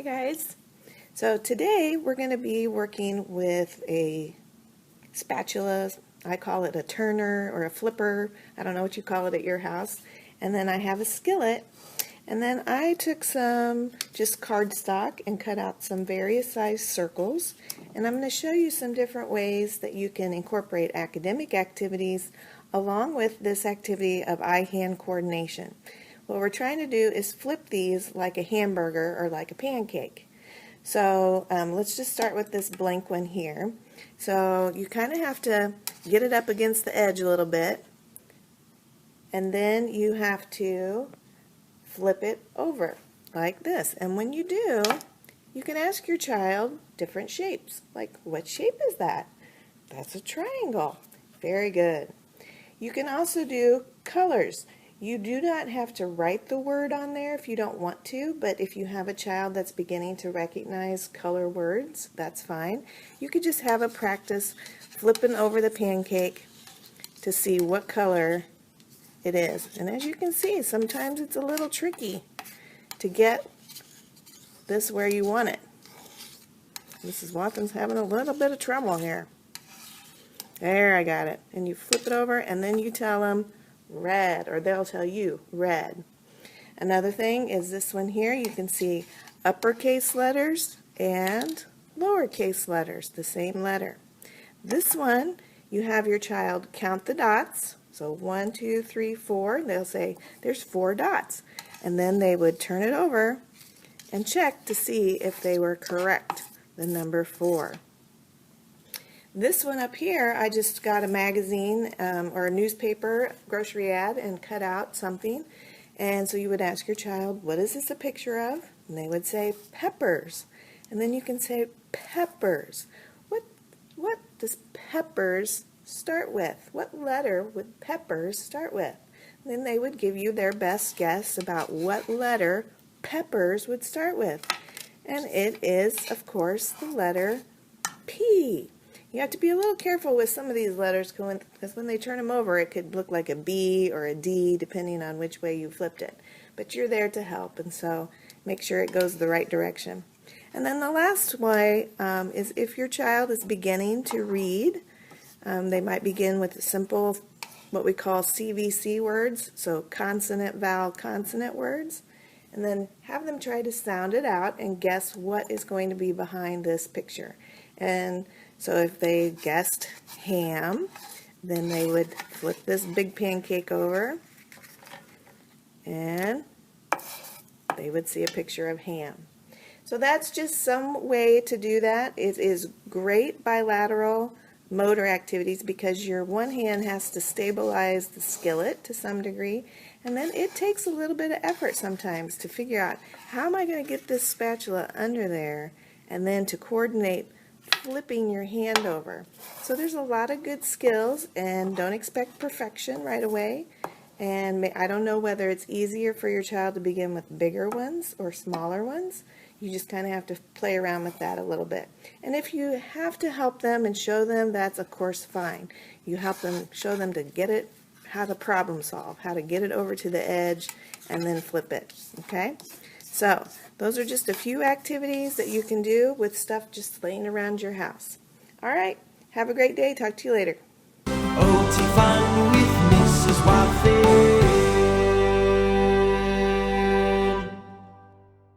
Guys, so today we're going to be working with a spatula. I call it a turner or a flipper. I don't know what you call it at your house. And then I have a skillet, and then I took some just cardstock and cut out some various size circles, and I'm going to show you some different ways that you can incorporate academic activities along with this activity of eye-hand coordination. What we're trying to do is flip these like a hamburger or like a pancake. So let's just start with this blank one here. So you kind of have to get it up against the edge a little bit, and then you have to flip it over like this. And when you do, you can ask your child different shapes. Like, what shape is that? That's a triangle. Very good. You can also do colors. You do not have to write the word on there if you don't want to, but if you have a child that's beginning to recognize color words, that's fine. You could just have a practice flipping over the pancake to see what color it is. And as you can see, sometimes it's a little tricky to get this where you want it. Mrs. Watson's having a little bit of trouble here. There, I got it. And you flip it over, and then you tell them red, or they'll tell you red. Another thing is this one here. You can see uppercase letters and lowercase letters, the same letter. This one, you have your child count the dots. So 1, 2, 3, 4. They'll say there's 4 dots, and then they would turn it over and check to see if they were correct, the number 4. This one up here, I just got a magazine or a newspaper grocery ad and cut out something. And so you would ask your child, what is this a picture of? And they would say peppers. And then you can say peppers. What does peppers start with? What letter would peppers start with? And then they would give you their best guess about what letter peppers would start with. And it is, of course, the letter P. You have to be a little careful with some of these letters because when they turn them over, it could look like a B or a D depending on which way you flipped it. But you're there to help, and so make sure it goes the right direction. And then the last way is if your child is beginning to read, they might begin with simple, what we call CVC words, so consonant, vowel, consonant words, and then have them try to sound it out and guess what is going to be behind this picture. And so if they guessed ham, then they would flip this big pancake over and they would see a picture of ham. So that's just some way to do that. It is great bilateral motor activities because your one hand has to stabilize the skillet to some degree, and then it takes a little bit of effort sometimes to figure out how am I going to get this spatula under there, and then to coordinate flipping your hand over. So there's a lot of good skills, and don't expect perfection right away. And I don't know whether it's easier for your child to begin with bigger ones or smaller ones. You just kind of have to play around with that a little bit. And if you have to help them and show them, that's of course fine. You help them, show them to get it, how to problem solve, how to get it over to the edge and then flip it. Okay? So those are just a few activities that you can do with stuff just laying around your house. All right. Have a great day. Talk to you later.